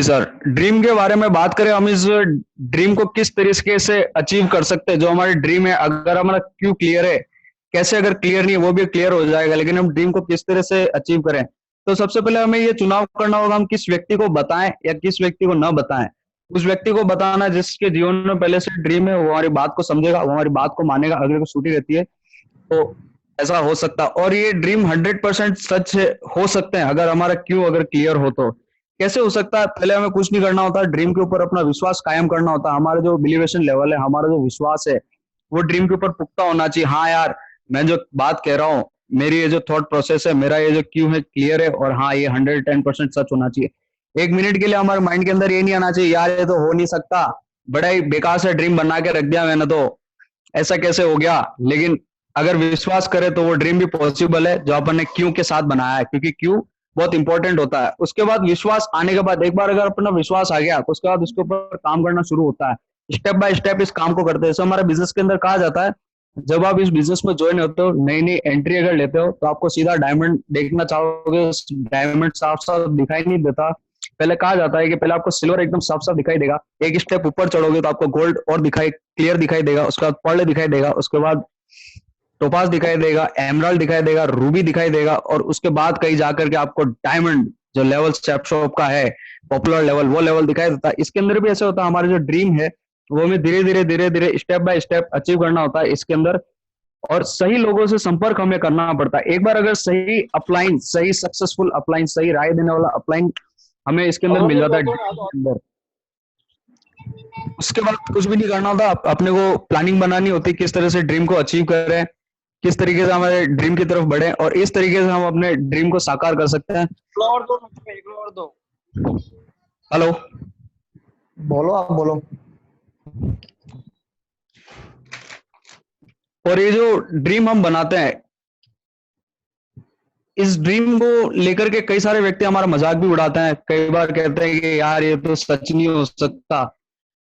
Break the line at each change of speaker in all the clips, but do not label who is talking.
Sir, dream के बारे में बात करें, हम इस ड्रीम को किस तरीके से अचीव कर सकते हैं। जो हमारे ड्रीम है, अगर हमारा क्यों क्लियर है, कैसे, अगर क्लियर नहीं है वो भी क्लियर हो जाएगा, लेकिन हम ड्रीम को किस तरह से अचीव करें। तो सबसे पहले हमें ये चुनाव करना होगा, हम किस व्यक्ति को बताएं या किस व्यक्ति को न बताएं। उस व्यक्ति को बताना जिसके जीवन में पहले से ड्रीम है, वो हमारी बात को समझेगा, वो हमारी बात को मानेगा। अगर वो छूटी रहती है तो ऐसा हो सकता, और ये ड्रीम 100% सच हो सकते हैं अगर हमारा क्यों अगर क्लियर हो तो। कैसे हो सकता है? पहले हमें कुछ नहीं करना होता, ड्रीम के ऊपर अपना विश्वास कायम करना होता है। हमारा जो बिलीवेशन लेवल है, हमारा जो विश्वास है, वो ड्रीम के ऊपर पुख्ता होना चाहिए। हाँ यार, मैं जो बात कह रहा हूँ, मेरी ये जो थॉट प्रोसेस है, मेरा ये जो क्यों है क्लियर है, और हाँ ये 110% सच होना चाहिए। एक मिनट के लिए हमारे माइंड के अंदर ये नहीं आना चाहिए, यार ये तो हो नहीं सकता, बड़ा ही बेकार से ड्रीम बना के रख दिया मैंने, तो ऐसा कैसे हो गया। लेकिन अगर विश्वास करे तो वो ड्रीम भी पॉसिबल है, जो अपन ने क्यों के साथ बनाया है, क्योंकि क्यों बहुत इंपॉर्टेंट होता है। उसके बाद विश्वास आने के बाद, एक बार अगर अपना विश्वास आ गया तो उसके बाद उसके ऊपर काम करना शुरू होता है। स्टेप बाय स्टेप इस काम को करते हैं। जैसे हमारे बिजनेस के अंदर कहा जाता है, जब आप इस बिजनेस में ज्वाइन होते हो, नई नई एंट्री अगर लेते हो, तो आपको सीधा डायमंड देखना चाहोगे, डायमंड साफ साफ दिखाई नहीं देता। पहले कहा जाता है कि पहले आपको सिल्वर एकदम साफ साफ दिखाई देगा, एक स्टेप ऊपर चढ़ोगे तो आपको गोल्ड और दिखाई क्लियर दिखाई देगा, उसके बाद पर्ल दिखाई देगा, उसके बाद टोपास दिखाई देगा, एमराल्ड दिखाई देगा, रूबी दिखाई देगा, और उसके बाद कहीं जाकर के आपको डायमंड, जो लेवल स्टेप शॉप का है, पॉपुलर लेवल, वो लेवल दिखाई देता है। इसके अंदर भी ऐसा होता है, हमारे जो ड्रीम है वो हमें धीरे धीरे स्टेप बाय स्टेप अचीव करना होता है इसके अंदर। और सही लोगों से संपर्क हमें करना पड़ता है। एक बार अगर सही अपलाइन, सही सक्सेसफुल अपलाइन, सही राय देने वाला अपलाइन हमें इसके अंदर मिल जाता है ड्रीम के अंदर, उसके बाद कुछ भी नहीं करना होता। अपने को प्लानिंग बनानी होती है, किस तरह से ड्रीम को अचीव करें, किस तरीके से हमारे ड्रीम की तरफ बढ़े, और इस तरीके से हम अपने ड्रीम को साकार कर सकते हैं।
फ्लोर दो, फ्लोर दो।
हेलो,
बोलो, आप बोलो।
और ये जो ड्रीम हम बनाते हैं, इस ड्रीम को लेकर के कई सारे व्यक्ति हमारा मजाक भी उड़ाते हैं। कई बार कहते हैं कि यार ये तो सच नहीं हो सकता।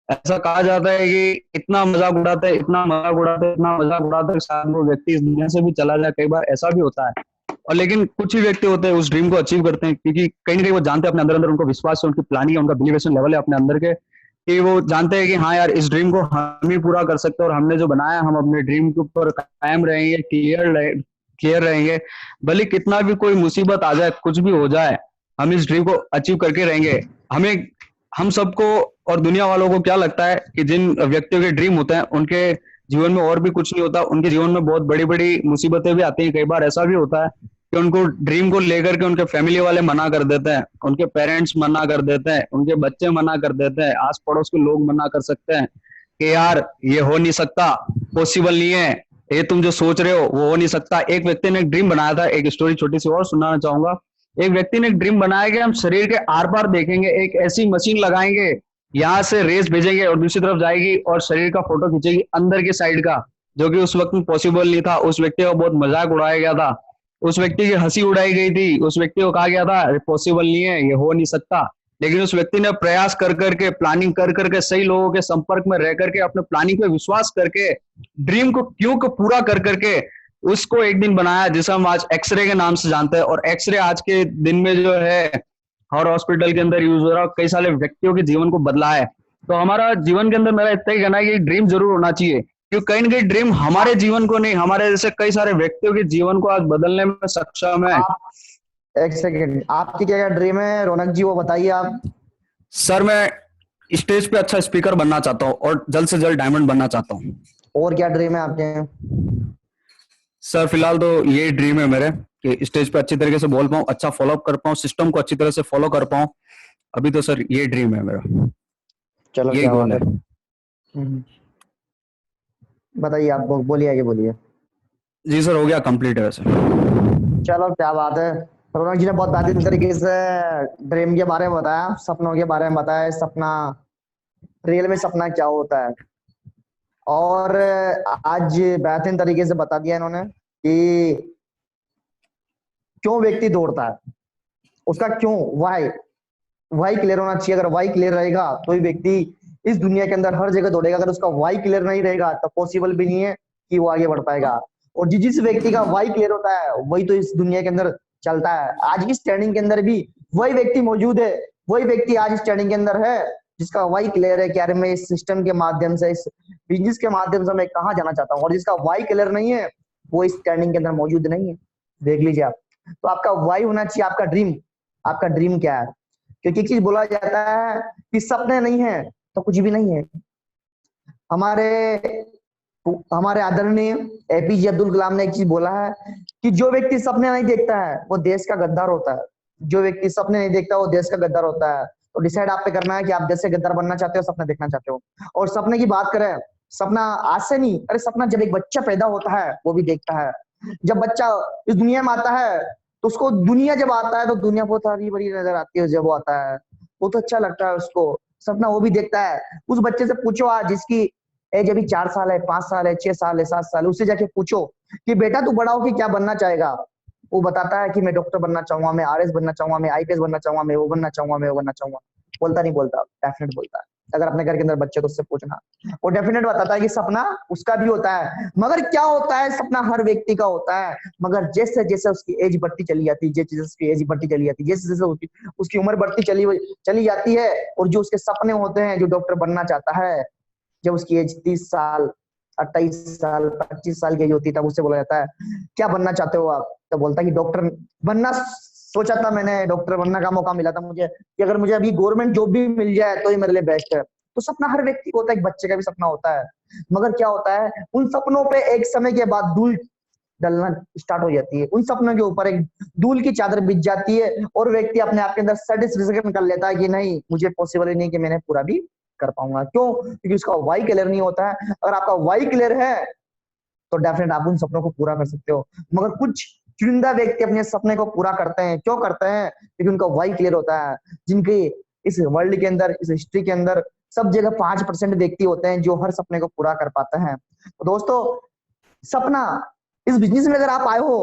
ऐसा कहा जाता है कि इतना मजाक उड़ाते हैं, इतना मजाक उड़ाते हैं, इतना मजाक उड़ाते हैं, शायद वो व्यक्ति इस दुनिया से भी चला जाए। कई बार ऐसा भी होता है। और लेकिन कुछ ही व्यक्ति होते हैं उस ड्रीम को अचीव करते हैं, क्योंकि कहीं ना कहीं वो जानते हैं अपने अंदर अंदर, उनको विश्वास है, उनकी प्लानिंग है, उनका बिलीवेशन लेवल है अपने अंदर के, कि वो जानते हैं कि हाँ यार इस ड्रीम को हम ही पूरा कर सकते हैं, और हमने जो बनाया हम अपने ड्रीम के ऊपर कायम रहेंगे, क्लियर रहेंगे। भले कितना भी कोई मुसीबत आ जाए, कुछ भी हो जाए, हम इस ड्रीम को अचीव करके रहेंगे। हमें, हम सबको और दुनिया वालों को क्या लगता है कि जिन व्यक्तियों के ड्रीम होते हैं उनके जीवन में और भी कुछ नहीं होता, उनके जीवन में बहुत बड़ी बड़ी मुसीबतें भी आती हैं। कई बार ऐसा भी होता है कि उनको ड्रीम को लेकर के उनके फैमिली वाले मना कर देते हैं, उनके पेरेंट्स मना कर देते हैं, उनके बच्चे मना कर देते हैं, आस पड़ोस के लोग मना कर सकते हैं कि यार ये हो नहीं सकता, पॉसिबल नहीं है, ये तुम जो सोच रहे हो वो हो नहीं सकता। एक व्यक्ति ने एक ड्रीम बनाया था, एक स्टोरी छोटी सी और सुनाना चाहूंगा। एक व्यक्ति ने एक ड्रीम बनाया कि हम शरीर के आर पार देखेंगे, एक ऐसी मशीन लगाएंगे, यहाँ से रेस भेजेंगे और दूसरी तरफ जाएगी और शरीर का फोटो खींचेगी अंदर की साइड का, जो कि उस वक्त में पॉसिबल नहीं था। उस व्यक्ति का बहुत मजाक उड़ाया गया था, उस व्यक्ति की हंसी उड़ाई गई थी, उस व्यक्ति को कहा गया था पॉसिबल नहीं है, ये हो नहीं सकता। लेकिन उस व्यक्ति ने प्रयास कर करके, प्लानिंग कर करके, सही लोगों के संपर्क में रह करके, अपने प्लानिंग पे विश्वास करके, ड्रीम को क्यों को पूरा कर करके उसको एक दिन बनाया, जिसे हम आज एक्सरे के नाम से जानते हैं। और एक्सरे आज के दिन में जो है हर हॉस्पिटल के अंदर यूज हो रहा है, कई सारे व्यक्तियों के जीवन को बदला है। तो हमारा जीवन के अंदर मेरा इतना ही कहना है कि ड्रीम जरूर होना चाहिए, क्योंकि कहीं ना कहीं ड्रीम हमारे जीवन को नहीं, हमारे जैसे कई सारे व्यक्तियों के जीवन को आज बदलने में सक्षम है।
एक सेकंड, आपकी क्या क्या ड्रीम है रौनक जी, वो बताइए आप।
सर, मैं स्टेज पे अच्छा स्पीकर बनना चाहता हूँ और जल्द से जल्द डायमंड बनना चाहता हूँ।
और क्या ड्रीम है आपके?
सर फिलहाल तो यही ड्रीम है मेरे, कि स्टेज पे अच्छी तरीके से बोल पाऊँ, अच्छा फॉलो अप कर पाऊँ, सिस्टम को अच्छी तरह से फॉलो कर पाऊँ। अभी तो सर ये ड्रीम है मेरा,
चलो
यही
क्या
गोल है।
बताइए, आप बोलिए, आगे बोलिए।
जी सर, हो गया, कंप्लीट है वैसे।
चलो क्या बात है, रौनक जी ने बहुत बेहतरीन तरीके से ड्रीम के बारे में बताया, सपनों के बारे में बताया, सपना रियल में सपना क्या होता है। और आज बेहतरीन तरीके से बता दिया इन्होंने कि क्यों व्यक्ति दौड़ता है, उसका क्यों, वाई क्लियर होना चाहिए। अगर वाई क्लियर रहेगा तो ही व्यक्ति इस दुनिया के अंदर हर जगह दौड़ेगा। अगर उसका वाई क्लियर नहीं रहेगा तो पॉसिबल भी नहीं है कि वो आगे बढ़ पाएगा। और जिस व्यक्ति का वाई क्लियर होता है वही तो इस दुनिया के अंदर चलता है। आज की स्टैंडिंग के अंदर भी वही व्यक्ति मौजूद है, वही व्यक्ति आज इस ट्रेनिंग के अंदर है जिसका वाई क्लियर है कि यार मैं इस सिस्टम के माध्यम से, इस बिजनेस के माध्यम से मैं कहाँ जाना चाहता हूँ। और जिसका वाई क्लियर नहीं है वो इस ट्रेनिंग के अंदर मौजूद नहीं है। देख लीजिए आप। तो आपका वाई होना चाहिए, आपका ड्रीम। आपका ड्रीम क्या है? क्योंकि एक चीज बोला जाता है कि सपने नहीं है तो कुछ भी नहीं है। हमारे हमारे आदरणीय एपीजे अब्दुल कलाम ने एक चीज बोला है कि जो व्यक्ति सपने नहीं देखता है वो देश का गद्दार होता है। जो व्यक्ति सपने नहीं देखता वो देश का गद्दार होता है। तो डिसाइड आप पे करना है कि आप देश से गद्दार बनना चाहते हो, सपना देखना चाहते हो। और सपने की बात करें, सपना आज से नहीं, अरे सपना जब एक बच्चा पैदा होता है वो भी देखता है। जब बच्चा इस दुनिया में आता है तो उसको दुनिया जब आता है तो दुनिया बहुत हरी भरी नजर आती है। जब वो आता है वो तो अच्छा लगता है उसको, सपना वो भी देखता है। उस बच्चे से पूछो आज जिसकी एज अभी 4 साल है, 5 साल है, 6 साल है, 7 साल, उससे जाके पूछो कि बेटा तू बड़ा होके क्या बनना चाहेगा। वो बताता है कि मैं डॉक्टर बनना चाहूंगा, मैं आरएस बनना चाहूंगा, मैं आईपीएस बनना चाहूंगा, मैं वो बनना चाहूंगा, मैं वो बनना चाहूंगा। बोलता नहीं बोलता? डेफिनेट बोलता है। अगर अपने घर के अंदर बच्चे तो उससे पूछना, वो डेफिनेट बताता है कि सपना उसका भी होता है। मगर क्या होता है, सपना हर व्यक्ति का होता है। मगर जैसे जैसे उसकी एज बढ़ती चली जाती है, जैसे जैसे उसकी एज बढ़ती चली जाती है, जैसे जैसे उसकी उम्र बढ़ती चली जाती है, और जो उसके सपने होते हैं, जो डॉक्टर बनना चाहता है, जब उसकी एज 30 साल, 28 साल, 25 साल की एज होती है, तब उससे बोला जाता है क्या बनना चाहते हो आप? तो बोलता है कि डॉक्टर बनना सोचा था मैंने, डॉक्टर बनने का मौका मिला था मुझे, कि अगर मुझे अभी गवर्नमेंट जॉब भी मिल जाए तो ये मेरे लिए बेस्ट है। तो सपना हर व्यक्ति को होता है, एक बच्चे का भी सपना होता है। मगर क्या होता है, उन सपनों पे एक समय के बाद धूल डलना स्टार्ट हो जाती है। उन सपनों के ऊपर एक धूल की चादर बिछ जाती है और व्यक्ति अपने आप के अंदर सेटिस्फेक्शन कर लेता है कि नहीं, मुझे पॉसिबल ही नहीं कि मैंने पूरा भी कर पाऊंगा। क्यों? क्योंकि उसका वाई क्लियर नहीं होता है। अगर आपका वाई क्लियर है तो डेफिनेट आप उन सपनों को पूरा कर सकते हो। मगर कुछ चुनिंदा व्यक्ति अपने सपने को पूरा करते हैं। क्यों करते हैं? क्योंकि उनका वाई क्लियर होता है। जिनके इस वर्ल्ड के अंदर, इस हिस्ट्री के अंदर सब जगह 5% व्यक्ति होते हैं जो हर सपने को पूरा कर पाते हैं। तो दोस्तों, सपना, इस बिजनेस में अगर आप आए हो,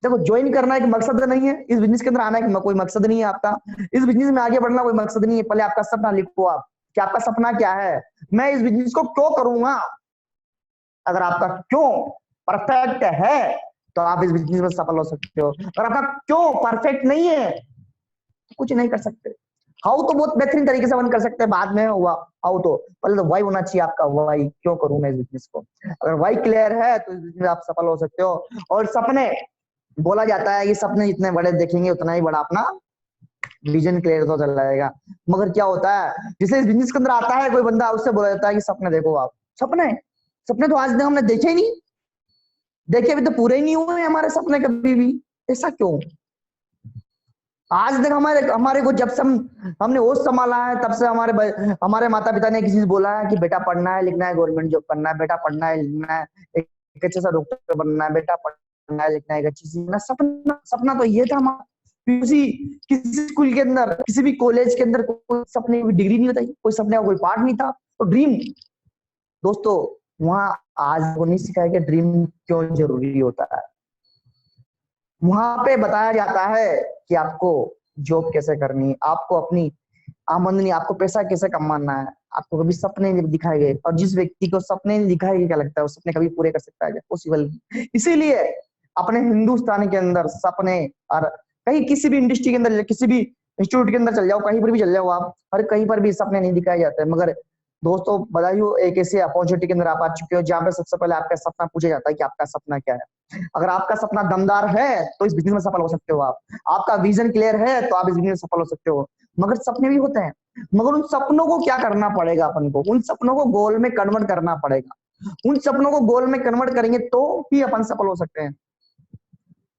देखो ज्वाइन करना एक मकसद नहीं है, इस बिजनेस के अंदर आना कोई मकसद नहीं है आपका, इस बिजनेस में आगे बढ़ना कोई मकसद नहीं है। पहले आपका सपना लिखो आप कि आपका सपना क्या है, मैं इस बिजनेस को क्यों करूंगा। अगर आपका क्यों परफेक्ट है तो आप इस बिजनेस में सफल हो सकते हो। अगर आपका क्यों परफेक्ट नहीं है तो कुछ नहीं कर सकते। हाउ तो बहुत बेहतरीन तरीके से वन कर सकते हैं, बाद में हुआ हाउ तो पहले तो वाई होना चाहिए आपका। वाई क्यों करूं मैं इस बिजनेस को? अगर वाई क्लियर है तो इस बिजनेस में आप सफल हो सकते हो। और सपने, बोला जाता है कि सपने जितने बड़े देखेंगे उतना ही बड़ा अपना विजन क्लियर तो चल जाएगा। मगर क्या होता है, जिसे इस बिजनेस के अंदर आता है कोई बंदा, उससे बोला जाता है कि सपने देखो आप। सपने सपने तो आज तक हमने देखे ही नहीं, देखे अभी तो पूरे ही नहीं हुए हमारे सपने कभी भी। ऐसा क्यों? आज तक हमारे को जब से हमने होश संभाला है तब से हमारे माता पिता ने एक चीज बोला है कि बेटा पढ़ना है, लिखना है, गवर्नमेंट जॉब करना है, बेटा पढ़ना है, लिखना है, एक अच्छा सा डॉक्टर बनना है, बेटा पढ़ना है, लिखना है, एक अच्छी चीज। सपना सपना तो ये था हमारा। किसी स्कूल के अंदर, किसी भी कॉलेज के अंदर कोई सपने की डिग्री नहीं बताई, कोई सपने का कोई पार्ट नहीं था। तो ड्रीम, दोस्तों, वहां आज वो नहीं सिखाया कि ड्रीम क्यों जरूरी होता है। वहां पे बताया जाता है कि आपको जॉब कैसे करनी है, आपको अपनी आमदनी, आपको पैसा कैसे कमाना है। आपको कभी सपने नहीं दिखाए गए, और जिस व्यक्ति को सपने नहीं दिखाए गए, क्या लगता है वो सपने कभी पूरे कर सकता है? पॉसिबल। इसीलिए अपने हिंदुस्तान के अंदर सपने, और कहीं किसी भी इंडस्ट्री के अंदर, किसी भी इंस्टीट्यूट के अंदर चल जाओ, कहीं पर भी चल जाओ आप, हर कहीं पर भी सपने नहीं दिखाए जाते। मगर दोस्तों बधाई हो, एक ऐसी अपॉर्चुनिटी के अंदर आप आ चुके हो जहाँ पे सबसे पहले आपका सपना पूछा जाता है कि आपका सपना क्या है। अगर आपका सपना दमदार है तो इस बिजनेस में सफल हो सकते हो आप। आपका विजन क्लियर है तो आप इस बिजनेस में सफल हो सकते हो। मगर सपने भी होते हैं, मगर उन सपनों को क्या करना पड़ेगा अपन को? उन सपनों को गोल में कन्वर्ट करना पड़ेगा। उन सपनों को गोल में कन्वर्ट करेंगे तो ही अपन सफल हो सकते हैं।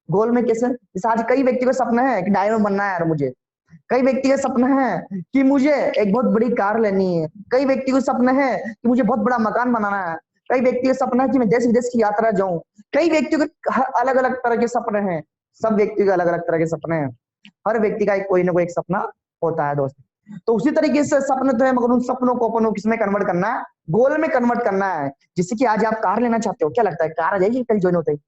गोल में कैसे? जैसे आज कई व्यक्ति को सपना है कि डायनो बनना है यार मुझे, कई व्यक्ति का सपना है कि मुझे एक बहुत बड़ी कार लेनी है, कई व्यक्ति को सपना है कि मुझे बहुत बड़ा मकान बनाना है, कई व्यक्ति का सपना है कि मैं देश विदेश की यात्रा जाऊं। कई व्यक्तियों के अलग अलग तरह के सपने हैं, सब व्यक्ति के अलग अलग तरह के सपने हैं। हर व्यक्ति का कोई ना कोई एक सपना होता है दोस्त। तो उसी तरीके से सपने तो है, मगर उन सपनों को अपन को किसमें कन्वर्ट करना है? गोल में कन्वर्ट करना है। जिससे कि आज आप कार लेना चाहते हो, क्या लगता है कार आ जाएगी कल ज्वाइन होते ही?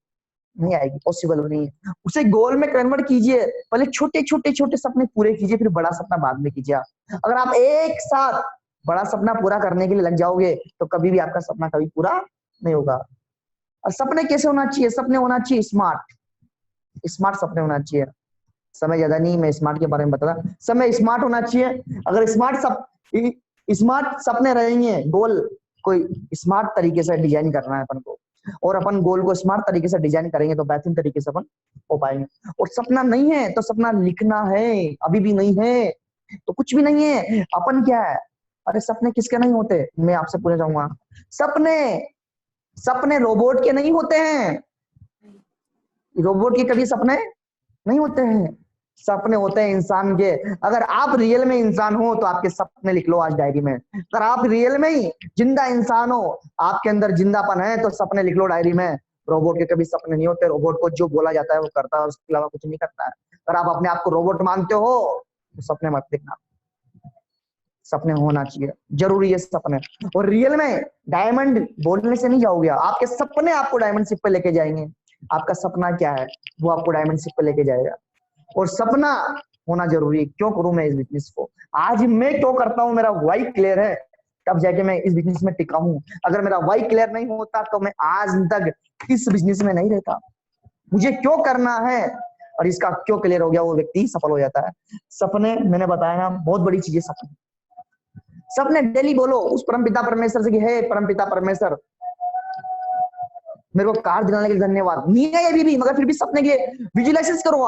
नहीं आएगी, पॉसिबल नहीं है। उसे गोल में कन्वर्ट कीजिए, पहले छोटे छोटे छोटे सपने पूरे कीजिए, फिर बड़ा सपना बाद में कीजिए। अगर आप एक साथ बड़ा सपना पूरा करने के लिए लग जाओगे तो कभी भी आपका सपना कभी पूरा नहीं होगा। और सपने कैसे होना चाहिए? सपने होना चाहिए स्मार्ट, स्मार्ट सपने होना चाहिए। समय ज्यादा नहीं, मैं स्मार्ट के बारे में बता रहा। समय स्मार्ट होना चाहिए। अगर स्मार्ट सपने रहेंगे, गोल कोई स्मार्ट तरीके से डिजाइन करना है अपन को, और अपन गोल को स्मार्ट तरीके से डिजाइन करेंगे तो बेहतरीन तरीके से अपन हो पाएंगे। और सपना नहीं है तो सपना लिखना है, अभी भी नहीं है तो कुछ भी नहीं है। अपन क्या है, अरे सपने किसके नहीं होते, मैं आपसे पूछना चाहूंगा। सपने सपने रोबोट के नहीं होते हैं, रोबोट के कभी सपने नहीं होते हैं, सपने होते हैं इंसान के। अगर आप रियल में इंसान हो तो आपके सपने लिख लो आज डायरी में। अगर आप रियल में ही जिंदा इंसान हो, आपके अंदर जिंदापन है, तो सपने लिख लो डायरी में। रोबोट के कभी सपने नहीं होते, रोबोट को जो बोला जाता है वो करता है, उसके अलावा कुछ नहीं करता है। अगर आप अपने आप को रोबोट मानते हो तो सपने मत देखना, सपने होना चाहिए, जरूरी है सपने। और रियल में डायमंड बोलने से नहीं जाओगे, आपके सपने आपको डायमंड शिप पे लेके जाएंगे। आपका सपना क्या है वो आपको डायमंड शिप पे लेके जाएगा। और सपना होना जरूरी है। क्यों करूं मैं इस बिजनेस को, आज मैं क्यों करता हूं, मेरा वाई क्लियर है तब जाके मैं इस बिजनेस में टिका हूं। अगर मेरा वाई क्लियर नहीं होता तो मैं आज तक इस बिजनेस में नहीं रहता। मुझे क्यों करना है और इसका क्यों क्लियर हो गया, वो व्यक्ति सफल हो जाता है। सपने मैंने बताया ना, बहुत बड़ी चीज है सपने। सपने डेली बोलो उस परमपिता परमेश्वर से कि हे परमपिता परमेश्वर, मेरे को कार दिलाने के लिए धन्यवाद। नहीं है अभी भी, मगर फिर भी सपने के विजुअलाइज करो।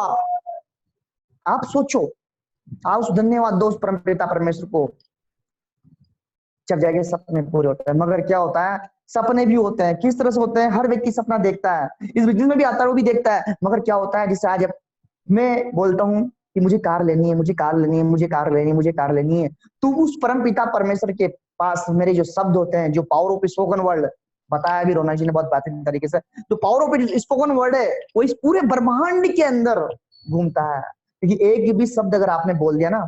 आप सोचो, आप उस धन्यवाद दो उस परमपिता परमेश्वर को, जब जाके सपने पूरे होते हैं। मगर क्या होता है, सपने भी होते हैं, किस तरह से होते हैं, हर व्यक्ति सपना देखता है, इस बिजनेस में भी आता है वो भी देखता है। मगर क्या होता है, जैसे आज मैं बोलता हूँ कि मुझे कार लेनी है, मुझे कार लेनी है, मुझे कार लेनी है, मुझे कार लेनी है, तो उस परमपिता परमेश्वर के पास मेरे जो शब्द होते हैं, जो पावर ऑफ स्पोकन वर्ड बताया भी रोना जी ने बहुत बेहतरीन तरीके से, जो पावर ऑफ स्पोकन वर्ड है वो इस पूरे ब्रह्मांड के अंदर घूमता है। क्योंकि एक भी शब्द अगर आपने बोल दिया ना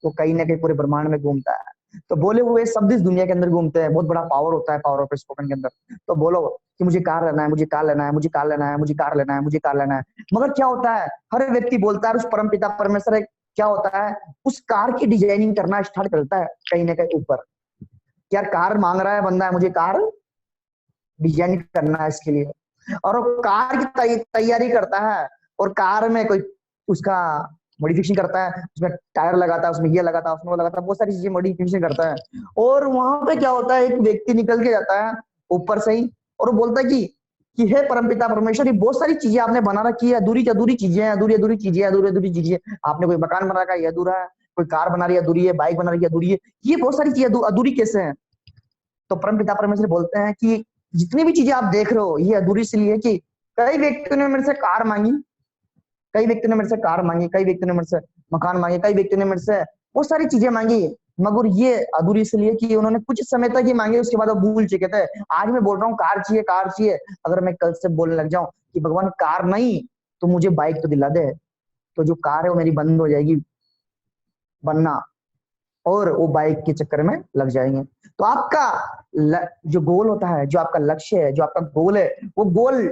तो कहीं ना कहीं पूरे ब्रह्मांड में घूमता है। तो बोले हुए शब्द इस दुनिया के अंदर घूमते हैं, बहुत बड़ा पावर होता है पावर ऑफ स्पोकन के अंदर। तो बोलो कि मुझे कार लेना है, मुझे कार लेना है, मुझे कार लेना है, मुझे कार लेना है, मुझे कार लेना है। मगर क्या होता है, हर व्यक्ति बोलता है, उस परमपिता परमेश्वर क्या होता है, उस कार की डिजाइनिंग करना स्टार्ट करता है कहीं ना कहीं ऊपर। यार कार मांग रहा है बंदा, मुझे कार डिजाइन करना है इसके लिए, और वो कार की तैयारी करता है, और कार में कोई उसका मॉडिफिकेशन करता है, उसमें टायर लगाता है, उसमें ये लगाता है, उसमें वो लगाता है, बहुत सारी चीजें मॉडिफिकेशन करता है। और वहां पे क्या होता है, एक व्यक्ति निकल के जाता है ऊपर से ही, और वो बोलता है कि हे परमपिता परमेश्वर, ये बहुत सारी चीजें आपने बना रखी है, अधूरी अधूरी चीजें हैं, अधूरी अधूरी चीजें, अधूरी अधूरी चीजें। आपने कोई मकान बना रखा है, ये अधूरा है, कोई कार बना रही है अधूरी है, बाइक बना रही है अधूरी है, ये बहुत सारी चीजें अधूरी कैसे हैं। तो परमपिता परमेश्वर बोलते हैं कि जितनी भी चीजें आप देख रहे हो ये अधूरी इसलिए कि कई व्यक्तियों ने मेरे से कार मांगी, कई व्यक्तियों ने मेरे से कार मांगी, कई व्यक्तियों ने मेरे से मकान मांगे, कई व्यक्तियों ने मेरे से बहुत सारी चीजें मांगी, मगर ये अधूरी इसलिए कि उन्होंने कुछ समय तक ही मांगे, उसके बाद वो भूल चुके थे। आज मैं बोल रहा हूँ कार चाहिए, कार चाहिए। अगर मैं कल से बोलने लग जाऊं कि भगवान कार नहीं तो मुझे बाइक तो दिला दे, तो जो कार है वो मेरी बंद हो जाएगी बनना, और वो बाइक के चक्कर में लग जाएंगे। तो आपका जो गोल होता है, जो आपका लक्ष्य है, जो आपका गोल है, वो गोल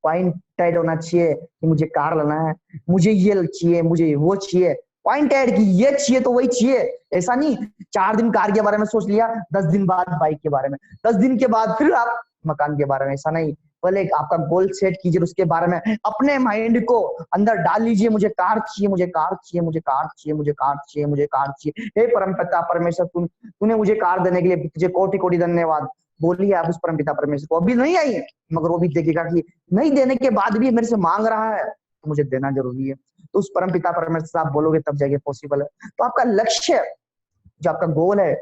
पॉइंटेड होना चाहिए कि मुझे कार लेना है, मुझे ये चाहिए, मुझे वो चाहिए, पॉइंटेड कि ये चाहिए तो वही चाहिए। ऐसा नहीं 4 दिन कार के बारे में सोच लिया, 10 दिन बाद बाइक के बारे में, 10 दिन के बाद फिर आप मकान के बारे में, ऐसा नहीं। पहले आपका गोल सेट कीजिए, उसके बारे में अपने माइंड को अंदर डाल लीजिए, मुझे कार चाहिए, मुझे कार चाहिए, मुझे कार चाहिए, मुझे कार चाहिए, मुझे कार चाहिए। हे परमपिता परमेश्वर, तूने मुझे कार देने के लिए तुझे कोटि कोटि धन्यवाद। बोलिए आप उस परमपिता परमेश्वर को, अभी नहीं आई मगर वो भी देखेगा कि नहीं देने के बाद भी मेरे से मांग रहा है तो मुझे देना जरूरी है। तो उस परमपिता परमेश्वर से आप बोलोगे तब जाके पॉसिबल है। तो आपका लक्ष्य, जो आपका गोल है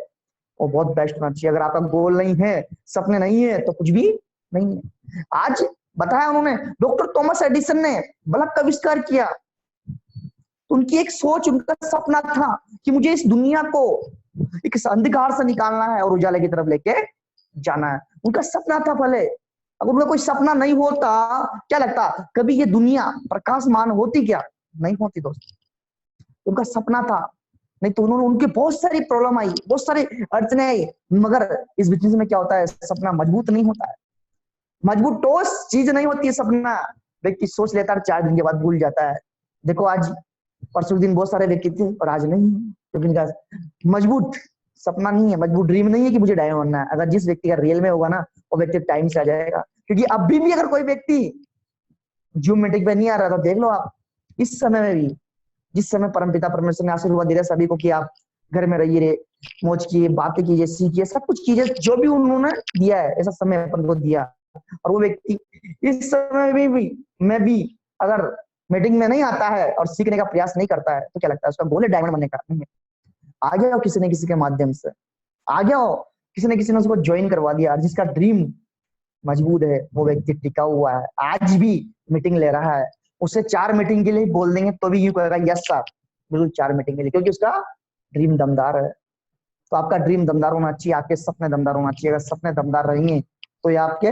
वो बहुत बेस्ट होना चाहिए। अगर आपका गोल नहीं है, सपने नहीं है, तो कुछ भी नहीं है। आज बताया उन्होंने, डॉक्टर थॉमस एडिसन ने बल्ब का आविष्कार किया, तो उनकी एक सोच, उनका सपना था कि मुझे इस दुनिया को एक अंधकार से निकालना है और उजाले की तरफ लेके जाना है। उनका सपना था। पहले अगर उनका कोई सपना नहीं होता, क्या लगता कभी ये दुनिया प्रकाशमान होती? क्या नहीं होती दोस्त। उनका सपना था, नहीं तो उन्होंने, उनके बहुत सारी प्रॉब्लम आई, बहुत सारी अड़चने आई। मगर इस बिजनेस में क्या होता है, सपना मजबूत नहीं होता है, मजबूत ठोस चीज नहीं होती है सपना। व्यक्ति सोच लेता है, 4 दिन के बाद भूल जाता है। देखो आज परसों दिन बहुत सारे व्यक्ति थे और आज नहीं है, क्योंकि इनका मजबूत सपना नहीं है, मजबूत ड्रीम नहीं है कि मुझे डायमंड बनना है। अगर जिस व्यक्ति का रियल में होगा ना, वो व्यक्ति टाइम से आ जाएगा। क्योंकि अभी भी अगर कोई व्यक्ति ज्योमेट्रिक पे नहीं आ रहा तो देख लो आप, इस समय में भी जिस समय परमपिता परमेश्वर ने आशीर्वाद दिया सभी को कि आप घर में रहिए, मौज कीजिए, बातें कीजिए, सीखिए, सब कुछ कीजिए, जो भी उन्होंने दिया है ऐसा समय अपन को दिया। और वो व्यक्ति इस समय भी मैं भी अगर मीटिंग में नहीं आता है और सीखने का प्रयास नहीं करता है तो क्या लगता है उसका गोल है डायमंड बनने का? नहीं है। आ गया हो किसी न किसी के माध्यम से, आ गया हो किसी न किसी ने उसको ज्वाइन करवा दिया, जिसका ड्रीम मजबूत है वो व्यक्ति टिका हुआ है, आज भी मीटिंग ले रहा है। उसे 4 मीटिंग के लिए बोल देंगे तो भी यूं कहेगा यस सर, बिल्कुल 4 मीटिंग के लिए, क्योंकि उसका ड्रीम दमदार है। तो आपका ड्रीम दमदार होना चाहिए, आपके सपने दमदार होना चाहिए। अगर सपने दमदार रहेंगे तो ये आपके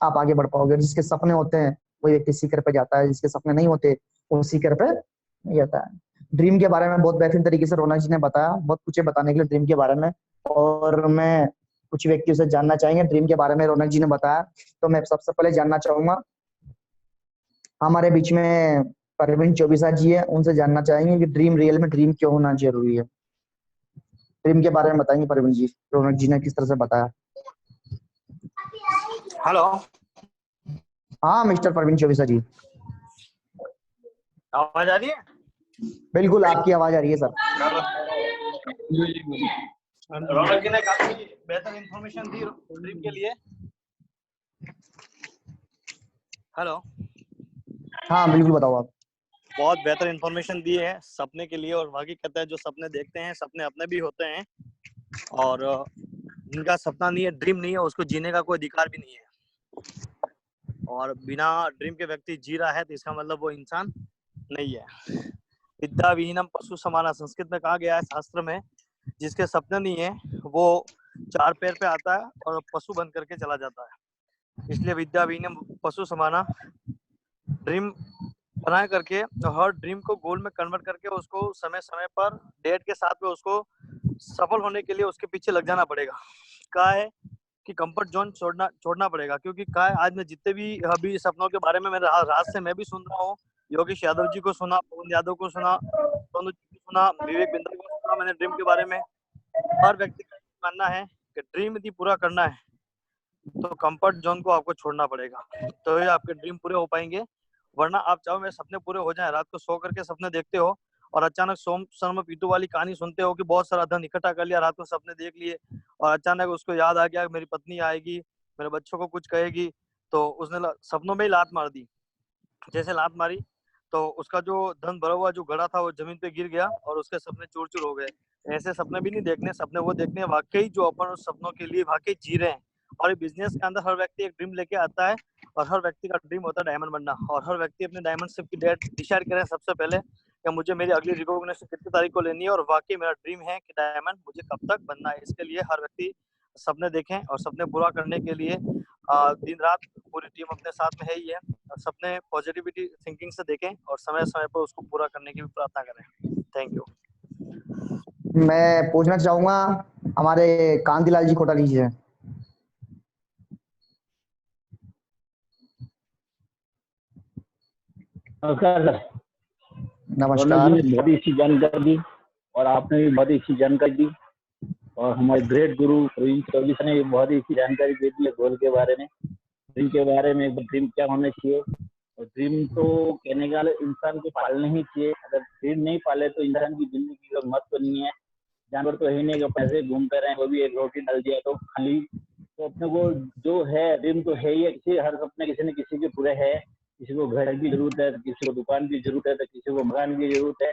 आप आगे बढ़ पाओगे। जिसके सपने होते हैं वही व्यक्ति शिखर पे जाता है, जिसके सपने नहीं होते वो शिखर पे नहीं जाता है। ड्रीम के बारे में बहुत बेहतरीन तरीके से रौनक जी ने बताया, बहुत कुछ है बताने के लिए ड्रीम के बारे में। और मैं कुछ व्यक्तियों से जानना चाहेंगे ड्रीम के बारे में, रौनक जी ने बताया तो मैं सबसे पहले जानना चाहूंगा हमारे बीच में परवीन चौबीसा जी है, उनसे जानना चाहेंगे कि ड्रीम रियल में ड्रीम क्यों होना जरूरी है। ड्रीम के बारे में बताएंगे परवीन जी, रौनक जी ने किस तरह से बताया।
हेलो,
हाँ मिस्टर परवीन चौबीसा जी,
आवाज आ रही है?
बिल्कुल आपकी आवाज आ रही है सर।
रौनक जी ने काफी बेहतर इंफॉर्मेशन दी ड्रीम के लिए। हेलो,
हाँ बिल्कुल बताओ आप।
बहुत बेहतर इंफॉर्मेशन दी है सपने के लिए। और बाकी कहते हैं जो सपने देखते हैं सपने अपने भी होते हैं, और जिनका सपना नहीं है, ड्रीम नहीं है, उसको जीने का कोई अधिकार भी नहीं है। और बिना ड्रीम के व्यक्ति जी रहा है तो इसका मतलब वो इंसान नहीं है। विद्या विहीनम पशु समाना, संस्कृत में कहा गया है शास्त्र में, जिसके सपने नहीं है वो 4 पैर पे आता है और पशु बन करके चला जाता है। इसलिए विद्या विहीनम पशु समाना, ड्रीम बना करके हर ड्रीम को गोल में कन्वर्ट करके उसको समय समय पर डेट के साथ में उसको सफल होने के लिए उसके पीछे लग जाना पड़ेगा। क्या है कि कंफर्ट जोन छोड़ना पड़ेगा, क्योंकि क्या है, आज मैं जितने भी अभी सपनों के बारे में मैं रात से मैं भी सुन रहा हूँ, योगेश यादव जी को सुना, पवन यादव को सुना, सोनू जी को सुना, विवेक बिंद्रा को सुना मैंने ड्रीम के बारे में। हर व्यक्ति का मानना है कि ड्रीम यदि पूरा करना है तो कंफर्ट जोन को आपको छोड़ना पड़ेगा, तो ये आपके ड्रीम पूरे हो पाएंगे। वरना आप चाहो मेरे सपने पूरे हो जाएं, रात को सो करके सपने देखते हो और अचानक सोम शर्मा पीतू वाली कहानी सुनते हो कि बहुत सारा धन इकट्ठा कर लिया, रात को सपने देख लिए और अचानक उसको याद आ गया मेरी पत्नी आएगी, मेरे बच्चों को कुछ कहेगी, तो उसने सपनों में ही लात मार दी। जैसे लात मारी तो उसका जो धन भरा हुआ जो घड़ा था वो जमीन पे गिर गया और उसके सपने चूर चूर हो गए। ऐसे सपने भी नहीं देखने, सपने वो देखने वाकई जो अपन उस सपनों के लिए वाकई जी रहे हैं। और बिजनेस के अंदर हर व्यक्ति एक ड्रीम लेके आता है और हर व्यक्ति का ड्रीम होता है डायमंड बनना। और हर व्यक्ति अपने डायमंडशिप की डेट डिसाइड करें सबसे पहले कि मुझे मेरी अगली रिकॉग्निशन कितनी तारीख को लेनी है और वाकई मेरा ड्रीम है कि डायमंड मुझे कब तक बनना है। इसके लिए हर व्यक्ति सपने देखें और सपने पूरा करने के लिए दिन रात पूरी टीम अपने साथ में है ही है। सपने पॉजिटिविटी थिंकिंग से देखें और समय समय पर उसको पूरा करने की भी प्रार्थना करें। Thank you.
मैं पूछना चाहूंगा हमारे कांतिलाल जी कोटाली जी है।
नमस्कार सर।
नमस्कार।
रौनक जी ने बहुत ही अच्छी जानकारी दी और आपने भी बहुत ही अच्छी जानकारी दी, और हमारे ग्रेट गुरु प्रवीण चौबीसा ने भी बहुत ही अच्छी जानकारी दे दी है गोल के बारे में, ड्रीम के बारे में। ड्रीम क्या होना चाहिए, और ड्रीम तो कहने का इंसान को पालने ही चाहिए। अगर ड्रीम नहीं पाले तो इंसान की जिंदगी का महत्व नहीं है। जानवर तो है नहीं कि पैसे घूमते रहे, वो भी एक रोटी डाल दिया तो खाली। तो अपने को जो है ड्रीम तो है ही, किसी हर सपने किसी न किसी के पूरे है। किसी को घर की जरूरत है, किसी को दुकान की जरूरत है, तो किसी को मकान की जरूरत है,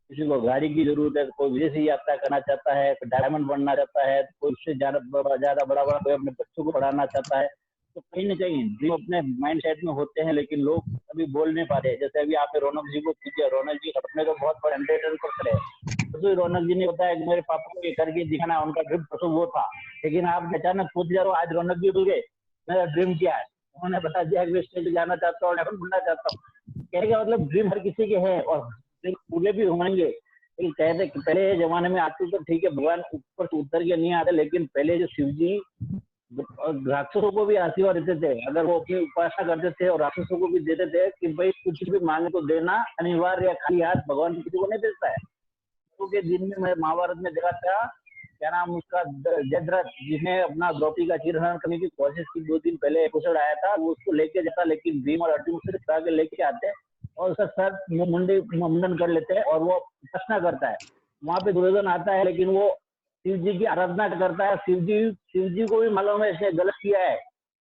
किसी को गाड़ी की जरूरत है, कोई विदेशी यात्रा करना चाहता है, कोई डायमंड बनना चाहता है, कोई उससे ज्यादा बड़ा कोई अपने बच्चों को पढ़ाना चाहता है। तो कहीं ना कहीं ड्रीम अपने माइंड सेट में होते हैं, लेकिन लोग अभी बोल नहीं पा रहे। जैसे अभी आपने रौनक जी को कीजिए, रौनक जी अपने को बहुत बड़ा एंटरटेनर है। तो रौनक जी ने बताया कि मेरे पापा को ये करके दिखाना, उनका ड्रीम पसंद वो था। लेकिन आप अचानक पूछ जा रहे हो, आज रौनक जी बोल गए मेरा ड्रीम क्या है, उन्होंने बता दिया कि स्टेट जाना चाहता हूँ, डायमंड बनना चाहता हूँ। कहने का मतलब ड्रीम हर किसी के हैं और ड्रीम पूरे भी होंगे। लेकिन कहते पहले जमाने में आते तो ठीक है, भगवान ऊपर से उतर के नहीं आते, लेकिन पहले जो शिव जी राक्षसों को भी आशीर्वाद देते थे। अगर वो अपनी उपासना करते थे और राक्षसों को भी देते थे कि भाई कुछ भी मांगे तो देना अनिवार्य है, खाली हाथ भगवान किसी को नहीं देता है। तो के दिन में मैं महाभारत में देखा था, क्या नाम उसका, जयद्रथ, जिसने अपना द्रौपदी का चीरहरण करने की कोशिश की। 2 दिन पहले एपिसोड आया था, वो उसको लेके जाता, लेकिन भीम और अर्जुन से के लेके आते और उसका सर मुंडन कर लेते हैं और वो प्रश्न करता है। वहां पे दुर्योधन आता है, लेकिन वो शिव जी की आराधना करता है। शिव जी को भी मालूम है इसने गलत किया है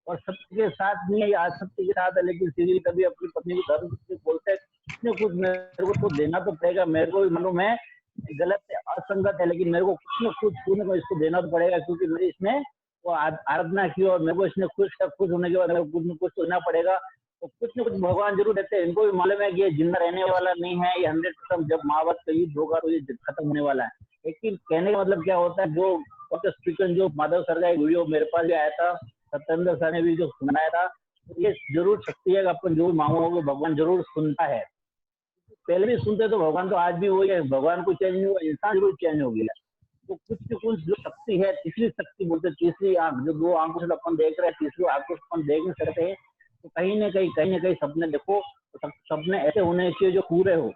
और सत्य के साथ नहीं है, आज सत्य के साथ है, लेकिन शिव जी कभी अपनी पत्नी को धर्म से बोलते हैं कुछ न कुछ मेरे को तो देना तो पड़ेगा, मेरे को भी मालूम है गलत है, असंगत है, लेकिन मेरे को कुछ न कुछ इसको देना तो पड़ेगा, क्योंकि मेरी इसने वो आराधना की और मेरे को इसने खुश होने के बाद मेरे को कुछ न कुछ देना पड़ेगा। तो कुछ न कुछ भगवान जरूर देते हैं। इनको भी मालूम है कि ये जिंदा रहने वाला नहीं है, ये 100% जब महाभारत का युद्ध होगा तो ये खत्म होने वाला है। लेकिन कहने का मतलब क्या होता है, जो माधव सर का एक वीडियो मेरे पास भी आया था, सत्येंद्र सर ने भी जो सुनाया था, तो ये जरूर शक्ति है कि अपन जो मांगोगे भगवान जरूर सुनता है। पहले भी सुनते तो भगवान तो आज भी वही है, भगवान को चेंज नहीं हुआ, इंसान जरूर चेंज हो गया। तो कुछ न कुछ जो शक्ति है, तीसरी शक्ति बोलते, तीसरी आंख, जो 2 आंखों से अपन देख रहे हैं, तीसरी आंखों से अपन देख नहीं सकते हैं। तो कहीं ना कहीं सपने देखो, तो सपने ऐसे होने चाहिए जो पूरे हो।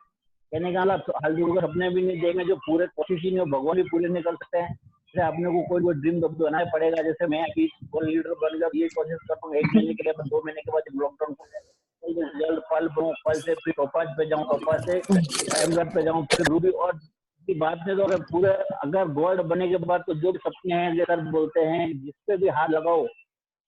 कहने का मतलब हल्दी को सपने भी नहीं देंगे जो पूरे, कोशिश ही नहीं हो, भगवान भी पूरे नहीं कर सकते हैं। जैसे अपने को कोई ड्रीम बनाना पड़ेगा। जैसे मैं अभी लीडर बन गया, ये कोशिश करता हूँ 1 महीने के लिए, 2 महीने के बाद लॉकडाउन खुल जाए, जल्द फल बनूं, फल से फिर टोपाज पे जाऊँ, टोपाज से एमगढ़ पे जाऊँ, फिर रूबी। और की बात में तो अगर पूरे अगर गोल्ड बनने के बाद तो जो भी सपने हैं, जैसा बोलते हैं, जिसपे भी हाथ लगाओ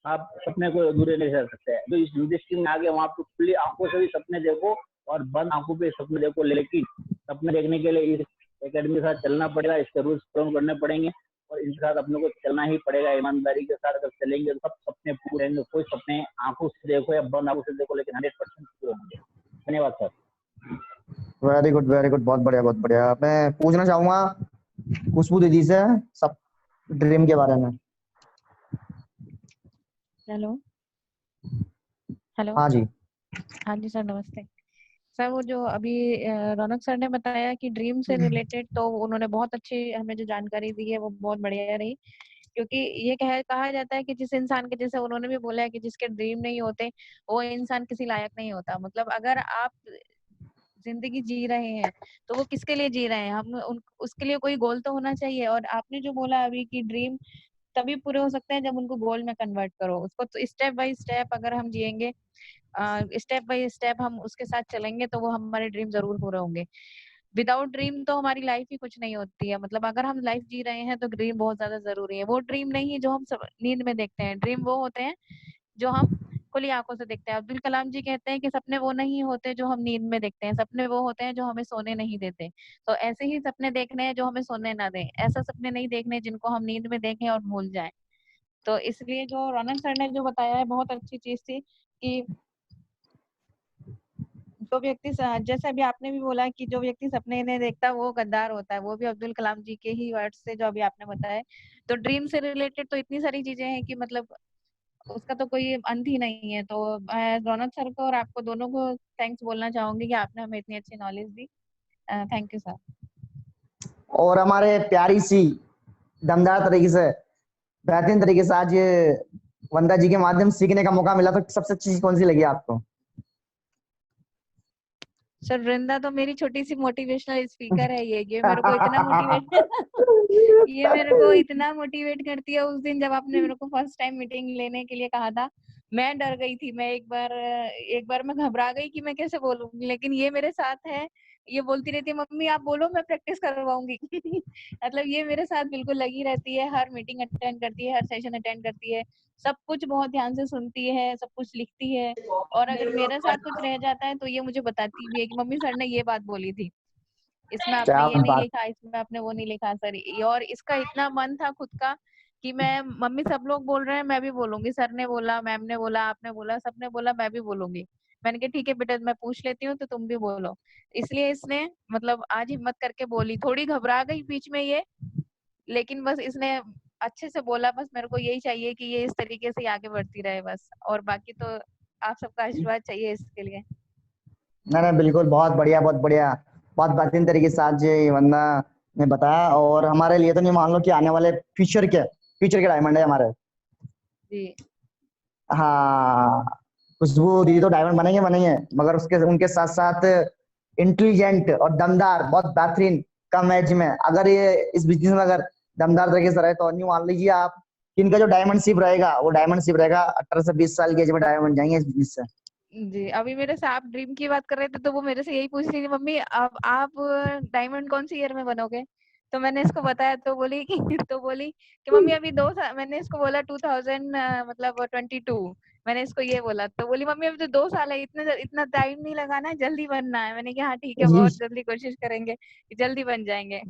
आप सपने को अधूरे नहीं कर सकते हैं। तो इस इंडस्ट्री में आगे वहां पे खुली आंखों से भी सपने देखो और बंद आंखों पे सपने देखो, लेकिन सपने देखने के लिए इस एकेडमी के साथ चलना पड़ेगा, इसके रूल्स फॉलो करने पड़ेंगे और इनके साथ अपने को चलना ही पड़ेगा। ईमानदारी के साथ अगर चलेंगे तो सब सपने पूरे होंगे। कोई सपने आंखों से देखो या बंद आंखों से देखो, लेकिन 100% पूरे होंगे। धन्यवाद sir.
Very good, very good, बहुत बढ़िया, बहुत बढ़िया। मैं पूछना चाहूंगा खुशबू दीदी से सब ड्रीम के बारे में।
Hello hello.
हाँ जी।
हाँ जी सर, नमस्ते सर। वो जो अभी रौनक सर ने बताया कि ड्रीम से रिलेटेड, तो उन्होंने बहुत अच्छी हमें जो जानकारी दी है वो बहुत बढ़िया रही। क्योंकि ये कहा जाता है कि जिस इंसान के, जैसे उन्होंने भी बोला है कि जिसके ड्रीम नहीं होते वो इंसान किसी लायक नहीं होता। मतलब अगर आप जिंदगी जी रहे हैं तो वो किसके लिए जी रहे हैं, उसके लिए कोई गोल तो होना चाहिए। और आपने जो बोला अभी कि ड्रीम तभी पूरे हो सकते हैं जब उनको गोल में कन्वर्ट करो उसको। तो स्टेप बाय स्टेप अगर हम जिएंगे, स्टेप बाय स्टेप हम उसके साथ चलेंगे, तो वो हमारे ड्रीम जरूर पूरे होंगे। विदाउट ड्रीम तो हमारी लाइफ ही कुछ नहीं होती है। मतलब अगर हम लाइफ जी रहे हैं तो ड्रीम बहुत ज्यादा जरूरी है। वो ड्रीम नहीं है जो हम नींद में देखते हैं, ड्रीम वो होते हैं जो हम खुली आंखों से देखते हैं। अब्दुल कलाम जी कहते हैं कि सपने वो नहीं होते जो हम नींद में देखते हैं, सपने वो होते हैं जो हमें सोने नहीं देते। तो ऐसे ही सपने देखने हैं जो हमें सोने ना दें। ऐसा सपने नहीं देखने जिनको हम नींद में देखें और भूल जाएं। तो इसलिए जो रौनक सर ने जो बताया है बहुत अच्छी चीज थी कि जो व्यक्ति, जैसे अभी आपने भी बोला कि जो व्यक्ति सपने नहीं देखता वो गद्दार होता है, वो भी अब्दुल कलाम जी के ही वर्ड से जो अभी आपने बताया। तो ड्रीम से रिलेटेड तो इतनी सारी चीजें हैं कि मतलब उसका तो कोई अंत ही नहीं है। तो मैं रौनक सर को और आपको दोनों को थैंक्स बोलना चाहूंगी कि आपने हमें इतनी अच्छी knowledge the. Thank you sir.
और हमारे प्यारी सी दमदार तरीके से, बेहतरीन तरीके से आज ये वंदा जी के माध्यम से सीखने का मौका मिला, तो सबसे अच्छी चीज कौन सी लगी आपको?
सर वृंदा तो मेरी छोटी सी मोटिवेशनल स्पीकर है। ये मेरे को इतना ये मेरे को इतना मोटिवेट करती है। उस दिन जब आपने मेरे को फर्स्ट टाइम मीटिंग लेने के लिए कहा था, मैं डर गई थी। मैं एक बार मैं घबरा गई कि मैं कैसे बोलूंगी, लेकिन ये मेरे साथ है। ये बोलती रहती है, मम्मी आप बोलो, मैं प्रैक्टिस करवाऊंगी। मतलब ये मेरे साथ बिल्कुल लगी रहती है, हर मीटिंग अटेंड करती है, हर सेशन अटेंड करती है, सब कुछ बहुत ध्यान से सुनती है, सब कुछ लिखती है। और अगर मेरे साथ कुछ रह जाता है तो ये मुझे बताती भी है कि मम्मी सर ने ये बात बोली थी, इसमें आपने
क्या
ये नहीं
बात।
लिखा, इसमें आपने वो नहीं लिखा सर। और इसका इतना मन था खुद का कि मैं, मम्मी सब लोग बोल रहे हैं मैं भी बोलूंगी, सर ने बोला, मैम ने बोला, आपने बोला, सबने बोला, मैं भी बोलूंगी। मैंने कहा ठीक है बेटा, मैं पूछ लेती हूँ तो तुम भी बोलो। इसलिए इसने मतलब आज हिम्मत करके बोली। थोड़ी घबरा गई बीच में ये, लेकिन बस इसने अच्छे से बोला। बस मेरे को यही चाहिए कि ये इस तरीके से आगे बढ़ती रहे बस। और बाकी तो आप सबका आशीर्वाद चाहिए इसके लिए।
नहीं, बिल्कुल, बहुत बढ़िया, बहुत बढ़िया, बहुत बेहतरीन तरीके से आज ये वंदा ने बताया। और हमारे लिए तो नहीं, मान लो कि आने वाले फ्यूचर के डायमंड है हमारे।
जी
हाँ, खुशबू दीदी तो डायमंड बनेंगे बनेंगे, मगर उसके उनके साथ साथ इंटेलिजेंट और दमदार, बहुत बेहतरीन, कम एज में अगर ये इस बिजनेस में अगर दमदार तरीके से रहे तो न्यू मान लीजिए आप कि इनका जो डायमंड शिप रहेगा वो डायमंड शिप रहेगा। 18 से 20 साल की एज में डायमंड जाएंगे इस बिजनेस से।
जी, अभी मेरे से आप ड्रीम की बात कर रहे थे तो वो मेरे से यही पूछ रही थी, मम्मी अब आप डायमंड कौन सी ईयर में बनोगे? तो मैंने इसको बताया तो बोली कि तो बोली कि मम्मी अभी 2 साल, मैंने इसको बोला 2000 मतलब 22, मैंने इसको ये बोला तो बोली मम्मी अभी तो 2 साल है, इतना टाइम नहीं लगाना है, जल्दी बनना है। मैंने कहा हाँ ठीक है, बहुत जल्दी कोशिश करेंगे कि जल्दी बन जाएंगे।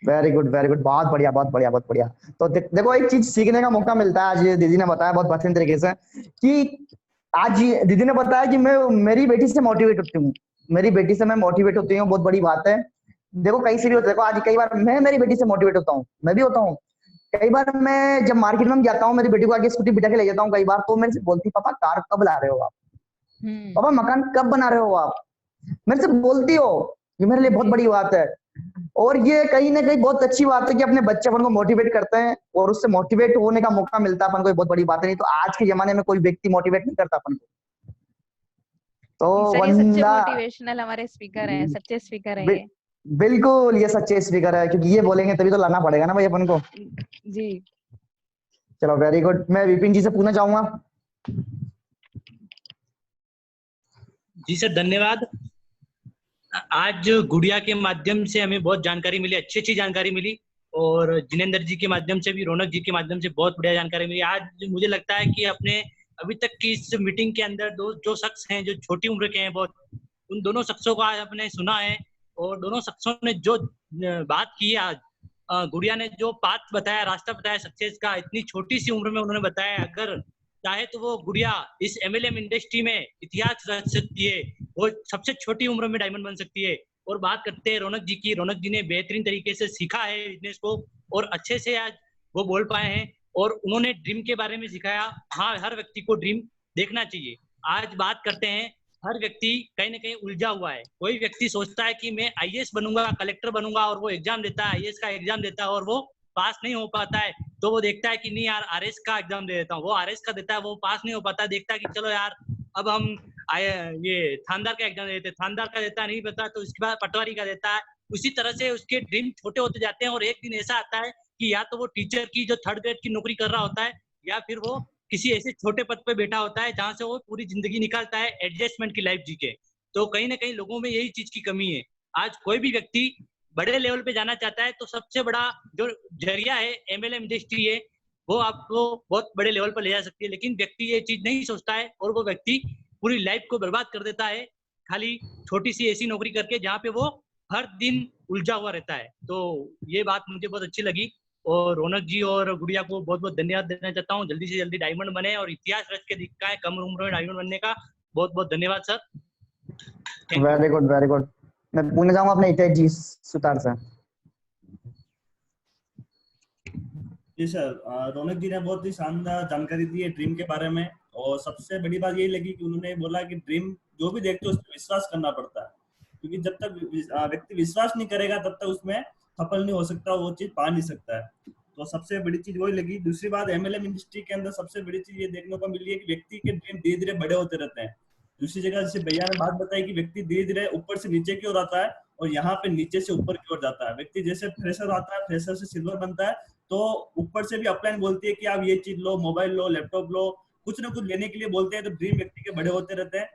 वेरी गुड वेरी गुड, बहुत बढ़िया बहुत बढ़िया बहुत बढ़िया। तो देखो एक चीज सीखने का मौका मिलता है। आज दीदी ने बताया बहुत बेहतरीन तरीके से कि आज दीदी ने बताया कि मैं मेरी बेटी से मोटिवेट होती हूँ, मेरी बेटी से मैं मोटिवेट होती हूँ, बहुत बड़ी बात है। देखो कहीं से भी होता है, देखो आज कई बार मैं मेरी बेटी से मोटिवेट होता हूँ, मैं भी होता हूँ। कई बार मैं जब मार्केट में जाता हूँ, मेरी बेटी को आगे स्कूटी बिठा के ले जाता हूँ, कई बार तो मेरे से बोलती पापा कार कब ला रहे हो आप, पापा मकान कब बना रहे हो आप, मेरे से बोलती हो। ये मेरे लिए बहुत
जी,
बड़ी बात है। और ये कहीं ना कहीं बहुत अच्छी बात है कि अपने बच्चे अपन को मोटिवेट करते हैं और उससे मोटिवेट होने का मौका मिलता है अपन को, ये बहुत बड़ी बात है। नहीं तो आज के जमाने में कोई व्यक्ति मोटिवेट नहीं करता अपन को। तो
सर ये सच्चे
वंदा
मोटिवेशनल हमारे स्पीकर हैं, सच्चे स्पीकर हैं
बि,
ये।
बिल्कुल ये सच्चे स्पीकर है, क्योंकि ये बोलेंगे तभी तो लाना पड़ेगा ना भाई अपन को।
जी।
चलो वेरी गुड, मैं विपिन जी से पूछना चाहूंगा।
जी सर, धन्यवाद। आज गुड़िया के माध्यम से हमें बहुत जानकारी मिली, अच्छी अच्छी जानकारी मिली, और जिनेंद्र जी के माध्यम से भी, रौनक जी के माध्यम से बहुत बढ़िया जानकारी मिली। आज मुझे लगता है कि अपने अभी तक की इस मीटिंग के अंदर दो जो शख्स हैं जो छोटी उम्र के हैं बहुत, उन दोनों शख्सों को आज आपने सुना है, और दोनों शख्सों ने जो बात की है आज, गुड़िया ने जो पाथ बताया, रास्ता बताया सक्सेस का, इतनी छोटी सी उम्र में उन्होंने बताया। अगर चाहे तो वो गुड़िया इस एमएलएम इंडस्ट्री में इतिहास रच सकती है, वो सबसे छोटी उम्र में डायमंड बन सकती है। और बात करते हैं रौनक जी की, रौनक जी ने बेहतरीन तरीके से सीखा है बिजनेस को, और अच्छे से आज वो बोल पाए हैं, और उन्होंने ड्रीम के बारे में सिखाया। हाँ, हर व्यक्ति को ड्रीम देखना चाहिए। आज बात करते हैं, हर व्यक्ति कहीं ना कहीं उलझा हुआ है। कोई व्यक्ति सोचता है कि मैं आईएएस बनूंगा, कलेक्टर बनूंगा, और वो एग्जाम देता है, आईएएस का एग्जाम देता है, और वो पास नहीं हो पाता है। तो वो देखता है कि नहीं यार, आरएस का एग्जाम दे देता हूँ, वो आरएस का देता है, वो पास नहीं हो पाता, देखता है कि चलो यार अब हम ये थानदार का एग्जाम देते, थानदार का देता नहीं पता, तो उसके बाद पटवारी का देता है। उसी तरह से उसके ड्रीम छोटे होते जाते हैं, और एक दिन ऐसा आता है कि या तो वो टीचर की जो 3rd ग्रेड की नौकरी कर रहा होता है, या फिर वो किसी ऐसे छोटे पद पे बैठा होता है जहां से वो पूरी जिंदगी निकालता है एडजस्टमेंट की लाइफ जी के। तो कहीं ना कहीं लोगों में यही चीज की कमी है। आज कोई भी व्यक्ति बड़े लेवल पे जाना चाहता है, तो सबसे बड़ा जो जरिया है एमएलएम इंडस्ट्री है, वो आपको बहुत बड़े लेवल पर ले जा सकती है। लेकिन व्यक्ति ये चीज नहीं सोचता है, और वो व्यक्ति पूरी लाइफ को बर्बाद कर देता है खाली छोटी सी ऐसी नौकरी करके जहाँ पे वो हर दिन उलझा हुआ रहता है। तो ये बात मुझे बहुत अच्छी लगी, और रौनक जी और गुड़िया को बहुत बहुत धन्यवाद देना चाहता हूँ। जल्दी से जल्दी डायमंड बने और इतिहास रच के दिखाएं कम उम्र में डायमंड बनने का। बहुत बहुत धन्यवाद sir, thank you.
Very good very good. मैं पूछना चाहूंगा अपने हितेश जी सुतार से।
जी सर, रौनक जी ने बहुत ही शानदार जानकारी दी है ड्रीम के बारे में। और सबसे बड़ी बात यही लगी कि उन्होंने बोला कि ड्रीम जो भी देखते हो उस पर विश्वास करना पड़ता है, क्योंकि जब तक व्यक्ति विश्वास नहीं करेगा तब तक उसमें सफल नहीं हो सकता, वो चीज पा नहीं सकता है। तो सबसे बड़ी चीज वही लगी। दूसरी बात, एमएलएम इंडस्ट्री के अंदर सबसे बड़ी चीज ये देखने को मिली है कि व्यक्ति के ड्रीम धीरे धीरे बड़े होते रहते हैं। दूसरी जगह जैसे भैया ने बात बताई कि व्यक्ति धीरे धीरे ऊपर से नीचे की ओर आता है, और यहाँ पे नीचे से ऊपर की ओर जाता है। व्यक्ति जैसे फ्रेशर आता है, फ्रेशर से सिल्वर बनता है, तो ऊपर से भी अपलाइन बोलती है कि आप ये चीज लो, मोबाइल लो, लैपटॉप लो, कुछ ना कुछ लेने के लिए बोलते हैं। तो ड्रीम व्यक्ति के बड़े होते रहते हैं।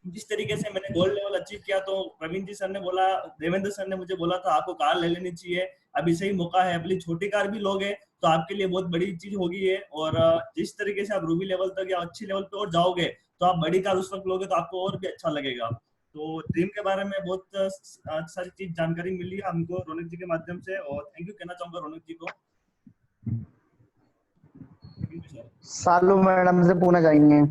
जिस तरीके से मैंने गोल्ड लेवल अचीव किया, तो प्रवीण जी सर ने बोला, देवेंद्र सर ने मुझे बोला था आपको कार ले लेनी चाहिए, अभी सही मौका है। अपनी छोटी कार भी लोगे तो आपके लिए बहुत बड़ी चीज होगी है। और जिस तरीके से आप रूबी लेवल तक या अच्छी लेवल पे और जाओगे, तो आप बड़ी कार उस वक्त लोगे तो आपको और भी अच्छा लगेगा। तो ड्रीम के बारे में बहुत सारी चीज जानकारी मिली है हमको रौनक जी के माध्यम से, और थैंक यू कहना चाहूंगा रौनक जी को।
सालू मैडम से पूछना चाहेंगे।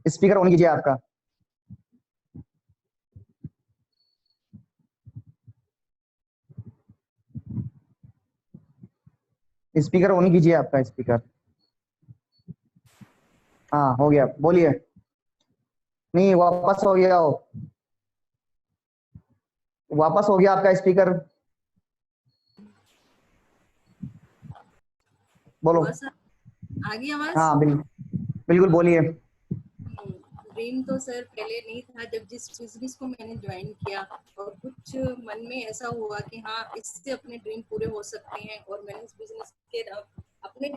स्पीकर ऑन कीजिए आपका। स्पीकर ऑन कीजिए आपका स्पीकर। हाँ हो गया, बोलिए। नहीं वापस हो गया हो, वापस हो गया आपका स्पीकर, बोलो।
आ गई आवाज?
हाँ बिल्कुल बोलिए।
ड्रीम तो सर पहले नहीं था, जब जिस बिजनेस को मैंने ज्वाइन किया और कुछ मन में ऐसा हुआ कि हाँ इससे अपने ड्रीम पूरे हो सकते हैं, और मैंने इस बिजनेस के अपने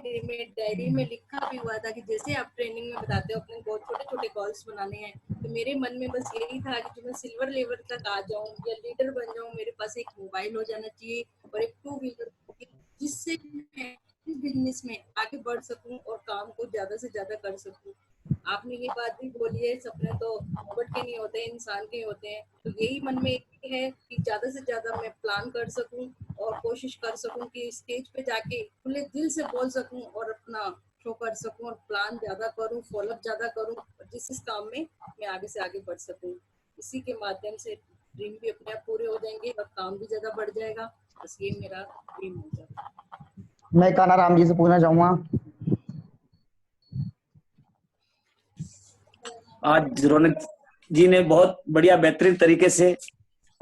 डायरी में लिखा भी हुआ था कि जैसे आप ट्रेनिंग में बताते हो अपने बहुत छोटे छोटे गोल्स बनाने हैं, तो मेरे मन में बस यही था कि जो मैं सिल्वर लेवल तक आ जाऊं या लीडर बन जाऊं, मेरे पास एक मोबाइल हो जाना चाहिए और एक 2 व्हीलर, जिससे मैं इस बिजनेस में आगे बढ़ सकूं और काम को ज्यादा से ज्यादा कर सकूं। आपने ये बात भी बोली है, सपने तो रोबोट के नहीं होते, इंसान के होते हैं। तो यही मन में एक है कि ज्यादा से ज्यादा मैं प्लान कर सकूं और कोशिश कर सकूं कि स्टेज पे जाके खुले दिल से बोल सकूं और अपना शो कर सकूं और प्लान ज्यादा करूं, फॉलोअप ज्यादा करूं और जिस काम में मैं आगे से आगे बढ़ सकूं। इसी के माध्यम से ड्रीम भी अपने आप पूरे हो जाएंगे और काम भी ज्यादा बढ़ जाएगा। बस ये मेरा ड्रीम हो जाएगा।
मैं कान्हा राम जी से पूछना चाहूंगा।
आज रौनक जी ने बहुत बढ़िया बेहतरीन तरीके से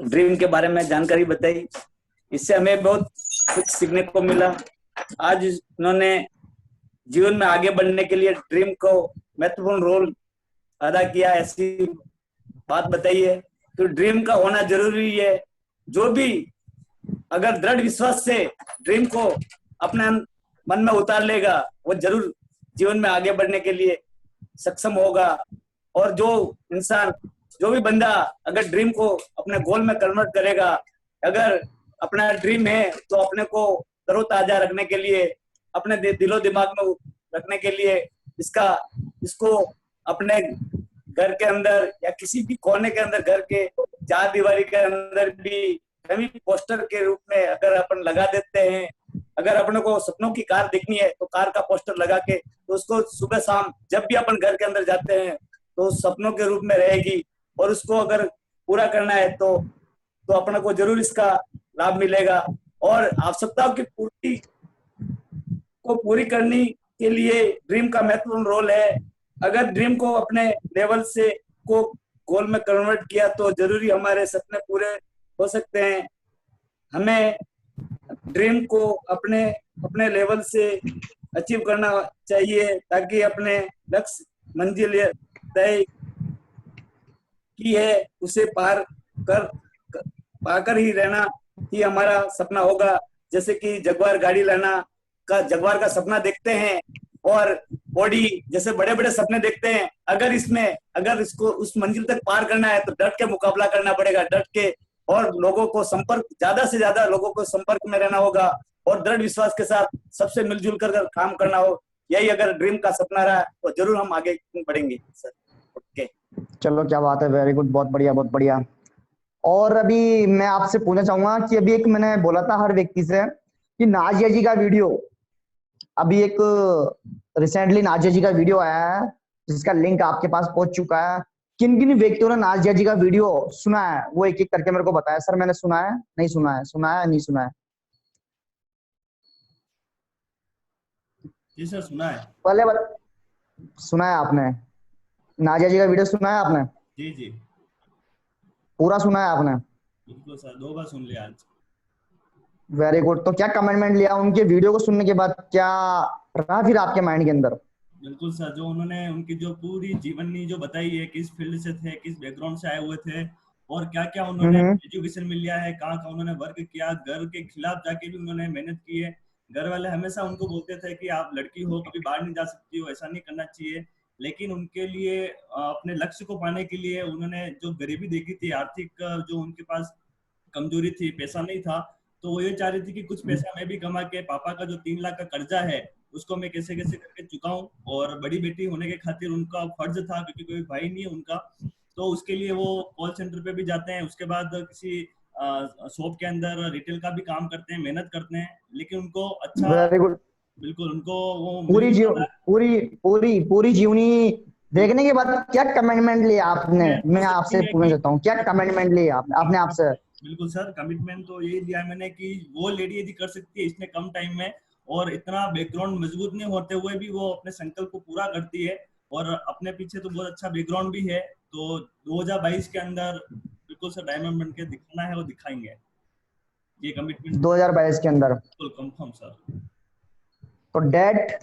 ड्रीम के बारे में जानकारी बताई, इससे हमें बहुत कुछ सीखने को मिला। आज उन्होंने जीवन में आगे बढ़ने के लिए ड्रीम को महत्वपूर्ण रोल अदा किया, ऐसी बात बताई है। तो ड्रीम का होना जरूरी है। जो भी अगर दृढ़ विश्वास से ड्रीम को अपने मन में उतार लेगा, वो जरूर जीवन में आगे बढ़ने के लिए सक्षम होगा। और जो इंसान, जो भी बंदा अगर ड्रीम को अपने गोल में कन्वर्ट करेगा, अगर अपना ड्रीम है तो अपने को तरोताजा रखने के लिए, अपने दिलो दिमाग में रखने के लिए इसको अपने घर के अंदर या किसी भी कोने के अंदर, घर के चार दीवारी के अंदर भी कभी पोस्टर के रूप में अगर अपन लगा देते हैं। अगर अपने को सपनों की कार दिखनी है तो कार का पोस्टर लगा के, तो उसको सुबह शाम जब भी अपन घर के अंदर जाते हैं तो सपनों के रूप में रहेगी। और उसको अगर पूरा करना है तो अपने को जरूर इसका लाभ मिलेगा। और आवश्यकताओं की पूर्ति को पूरी करने के लिए ड्रीम का महत्वपूर्ण रोल है। अगर ड्रीम को अपने लेवल से को गोल में कन्वर्ट किया तो जरूरी हमारे सपने पूरे हो सकते हैं। हमें ड्रीम को अपने लेवल से अचीव करना चाहिए, ताकि अपने लक्ष्य मंजिल तय की है उसे पाकर ही रहना ही हमारा सपना होगा। जैसे कि जगुआर गाड़ी जगुआर का सपना देखते हैं और ऑडी जैसे बड़े बड़े सपने देखते हैं। अगर इसको उस मंजिल तक पार करना है तो डट के मुकाबला करना पड़ेगा, डट के, और लोगों को ज्यादा से ज्यादा लोगों को संपर्क में रहना होगा और दृढ़ विश्वास के साथ सबसे मिलजुल कर काम करना हो। यही अगर ड्रीम का सपना रहा तो जरूर हम आगे बढ़ेंगे सर। ओके,
चलो क्या बात है, वेरी गुड, बहुत बढ़िया बहुत बढ़िया। और अभी मैं आपसे पूछना चाहूंगा कि अभी एक मैंने बोला था हर व्यक्ति से कि नाजिया जी का वीडियो, अभी एक रिसेंटली नाजिया जी का वीडियो आया है जिसका लिंक आपके पास पहुंच चुका है। किन किन व्यक्तियों ने नाजिया जी का वीडियो सुना है वो एक एक करके मेरे को बताया। सर मैंने सुना है, नहीं सुना है, सुना है नहीं सुना है?
जी सर सुना है।
पहले सुना है आपने? नाजिया जी का वीडियो सुना है आपने?
जी जी
पूरा सुना है आपने?
बिल्कुल सर, 2 बार सुन लिया आज।
Very good. तो क्या कमेंटमेंट लिया उनके वीडियो को सुनने के बाद, क्या रहा फिर आपके माइंड के अंदर?
बिल्कुल सर, जो उन्होंने उनकी जो पूरी जीवनी जो बताई है, किस फील्ड से थे, किस बैकग्राउंड से आए हुए थे और क्या क्या उन्होंने एजुकेशन में लिया है, कहाँ कहाँ उन्होंने वर्क किया, घर के खिलाफ जाके भी उन्होंने मेहनत की है। घर वाले हमेशा उनको बोलते थे कि आप लड़की हो, कभी बाहर नहीं जा सकती हो, ऐसा नहीं करना चाहिए। लेकिन उनके लिए अपने लक्ष्य को पाने के लिए उन्होंने जो गरीबी देखी थी, आर्थिक जो उनके पास कमजोरी थी, पैसा नहीं था, तो वो ये चाह रही थी कि कुछ पैसा मैं भी कमा के पापा का जो 3 लाख का कर्जा है उसको मैं कैसे कैसे करके चुकाऊं। और बड़ी बेटी होने के खातिर उनका फर्ज था, क्योंकि कोई भाई नहीं है उनका, तो उसके लिए वो कॉल सेंटर पे भी जाते हैं, उसके बाद किसी शॉप के अंदर रिटेल का भी काम करते हैं, मेहनत करते हैं। लेकिन उनको अच्छा,
वेरी गुड,
बिल्कुल उनको वो
पूरी जीवनी देखने के बाद क्या कमिटमेंट लिया आपने? मैं आपसे पूछना चाहता हूँ, क्या कमिटमेंट लिया आपने आपसे?
बिल्कुल सर, कमिटमेंट तो यही लिया मैंने कि वो लेडी यदि कर सकती है इतने कम टाइम में और इतना बैकग्राउंड मजबूत नहीं होते हुए भी वो अपने संकल्प को पूरा करती है, और अपने पीछे तो बहुत अच्छा बैकग्राउंड भी है। तो 2022 के अंदर बिल्कुल सर डायमंड बन के दिखाना है, वो दिखाएंगे। ये कमिटमेंट
2022 के अंदर
बिल्कुल कंफर्म सर।
तो डेट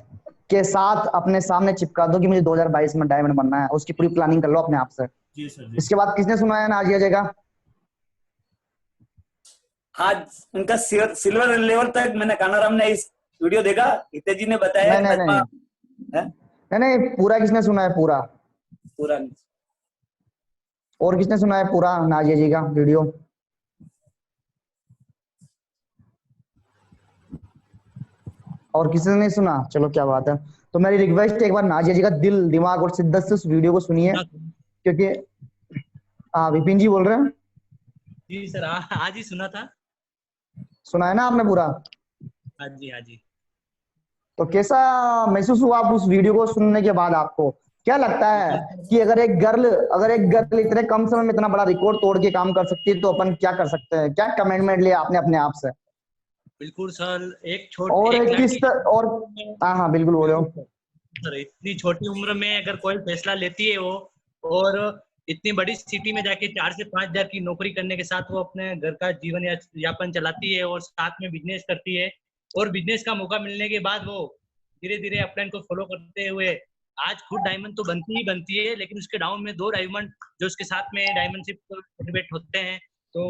के साथ अपने सामने चिपका दो कि मुझे 2022 में डायमंड बनना है, उसकी पूरी प्लानिंग कर लो अपने आप से।
जी सर जी।
इसके बाद किसने सुनाया नाजिया जी का?
आज उनका सिल्वर लेवल तक मैंने कानाराम ने इस
वीडियो देखा? हितेश जी ने बताया
नहीं नहीं नहीं नहीं, पूरा किसने सुना है पूरा?
पूरा
और किसने सुना है पूरा नाजिया जी का वीडियो? और किसी ने नहीं सुना? चलो क्या बात है। तो मेरी रिक्वेस्ट है एक बार नाजिया जी का दिल दिमाग और शिद्दत से उस वीडियो को सुनिए, क्योंकि विपिन जी बोल रहे हैं।
जी सर, आज ही सुना था।
सुना है ना आपने पूरा?
हाँ जी हाँ जी।
तो कैसा महसूस हुआ आप उस वीडियो को सुनने के बाद? आपको क्या लगता है कि अगर एक गर्ल इतने कम समय में इतना बड़ा रिकॉर्ड तोड़ के काम कर सकती है तो अपन क्या कर सकते हैं? क्या कमेंटमेंट लिया आपने अपने आप से?
बिल्कुल सर,
और हाँ बिल्कुल बोलो
सर। इतनी छोटी उम्र में अगर कोई फैसला लेती है वो, और इतनी बड़ी सिटी में जाके 4 से 5 हजार की नौकरी करने के साथ वो अपने घर का जीवन यापन चलाती है और साथ में बिजनेस करती है, और बिजनेस का मौका मिलने के बाद वो धीरे धीरे अपने को फॉलो करते हुए आज खुद डायमंड तो बनती ही बनती है, लेकिन उसके डाउन में 2 डायमंड जो उसके साथ में डायमंडशिप सर्टिफिकेट होते हैं। तो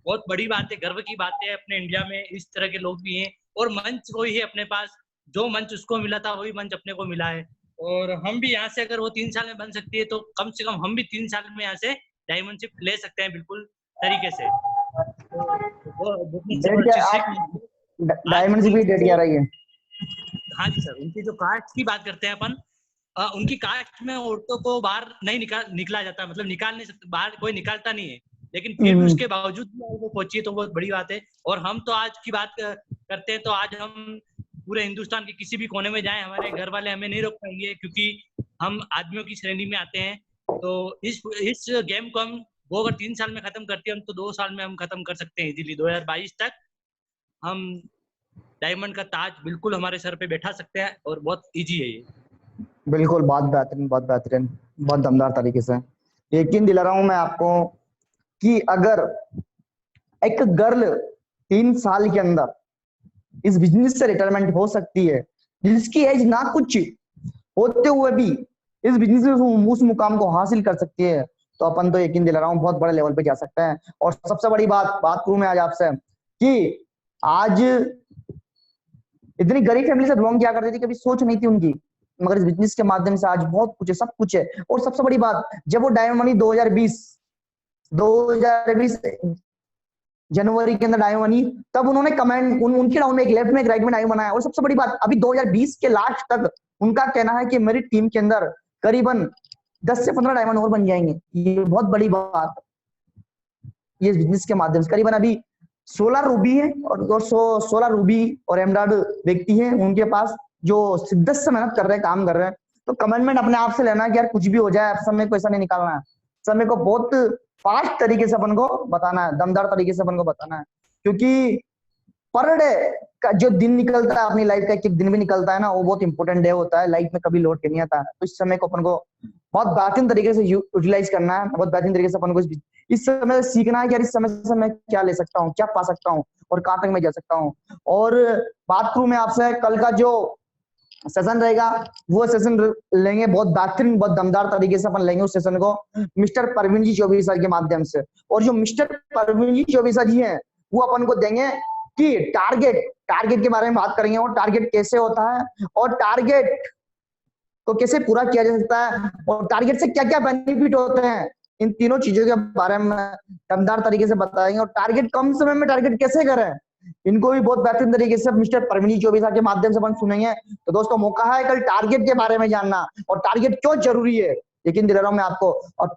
बहुत बड़ी बात है, गर्व की बात है। अपने इंडिया में इस तरह के लोग भी हैं, और मंच वही है अपने पास, जो मंच उसको मिला था वही मंच अपने को मिला है। और हम भी यहाँ से, अगर वो 3 साल में बन सकती है तो कम से कम हम भी 3 साल में यहाँ से डायमंडशिप ले सकते हैं बिल्कुल तरीके से।
डायमंडशिप की डेट क्या रही है?
हाँ जी सर, उनकी जो कास्ट की बात करते हैं अपन, उनकी कास्ट में औरतों को बाहर नहीं निकला जाता, मतलब निकाल नहीं सकते, बाहर कोई निकालता नहीं है, लेकिन फिर भी उसके बावजूद वो पहुंची है तो बहुत बड़ी बात है। और हम तो आज की बात करते हैं तो आज हम पूरे हिंदुस्तान के किसी भी कोने में जाएं, हमारे घर वाले हमें नहीं रोक पाएंगे, क्योंकि हम आदमियों की श्रेणी में आते हैं। तो इस गेम को हम वो अगर 3 साल में खत्म करते हैं तो 2 साल में हम खत्म कर सकते हैं इजीली। 2022 तक हम डायमंड का ताज बिल्कुल हमारे सर पे बैठा सकते हैं, और बहुत इजी है ये।
बिल्कुल, बहुत बेहतरीन, बहुत बेहतरीन, बहुत दमदार तरीके से। यकीन दिला रहा हूं मैं आपको कि अगर एक गर्ल 3 साल के अंदर इस बिजनेस से रिटायरमेंट हो सकती है, जिसकी एज ना कुछ होते हुए भी इस बिजनेस में उस मुकाम को हासिल कर सकती है, तो अपन तो यकीन दिला रहा हूँ बहुत बड़े लेवल पे जा सकते हैं। और सबसे बड़ी बात करूं मैं आज आपसे कि आज इतनी गरीब फैमिली से बिलोंग किया करती थी, कभी सोच नहीं थी उनकी, मगर इस बिजनेस के माध्यम से आज बहुत कुछ है, सब कुछ है। और सबसे बड़ी बात, जब वो डायमंड मनी 2020 जनवरी के अंदर डायमंड मनी, तब उन्होंने कमेंट उनके डाउन में एक लेफ्ट में एक राइट में डायमंड बनाया। और सबसे बड़ी बात, अभी 2020 के लास्ट तक उनका कहना है कि मेरी टीम के अंदर करीबन 10 से 15 डायमंड और बन जाएंगे। ये बहुत बड़ी बात, ये बिजनेस के माध्यम से करीबन अभी 16 रूबी है, और 16 रूबी और एमडाड व्यक्ति हैं उनके पास जो शिद्दत से मेहनत कर रहे हैं, काम कर रहे हैं। तो कमेंटमेंट अपने आप से लेना है कि यार कुछ भी हो जाए, समय को ऐसा नहीं निकालना है, समय को बहुत फास्ट तरीके से अपन को बताना है, दमदार तरीके से अपन को बताना है। क्योंकि पर डे का जो दिन निकलता है अपनी लाइफ का, एक दिन भी निकलता है ना, वो बहुत इंपॉर्टेंट डे होता है, लाइफ में कभी लौट के नहीं आता है। तो इस समय को अपन को बहुत बेहतरीन तरीके से यूटिलाइज करना है, बहुत बेहतरीन तरीके से अपन को इस समय सीखना है कि यार इस समय से मैं क्या ले सकता हूँ, क्या पा सकता हूँ, और कहाँ तक मैं जा सकता हूँ। और बात करूं मैं आपसे, कल का जो सेशन रहेगा वो सेशन लेंगे बहुत बेहतरीन, बहुत दमदार तरीके से अपन लेंगे उस सेशन को मिस्टर परवीन जी चौबे सर के माध्यम से। और जो मिस्टर परवीन जी चौबे सर जी हैं वो अपन को देंगे कि टारगेट के बारे में बात करेंगे, और टारगेट कैसे होता है, और टारगेट को कैसे पूरा किया जा सकता है, और टारगेट से क्या क्या बेनिफिट होते हैं, इन तीनों चीजों के बारे में दमदार तरीके से बताएंगे। और टारगेट कम समय में टारगेट कैसे करें, इनको भी बहुत बेहतरीन तरीके से मिस्टर परवीन चौबे सर के माध्यम से अपन सुनेंगे। तो दोस्तों, मौका है कल टारगेट के बारे में जानना और टारगेट क्यों जरूरी है, यकीन दिला रहा हूं मैं आपको। और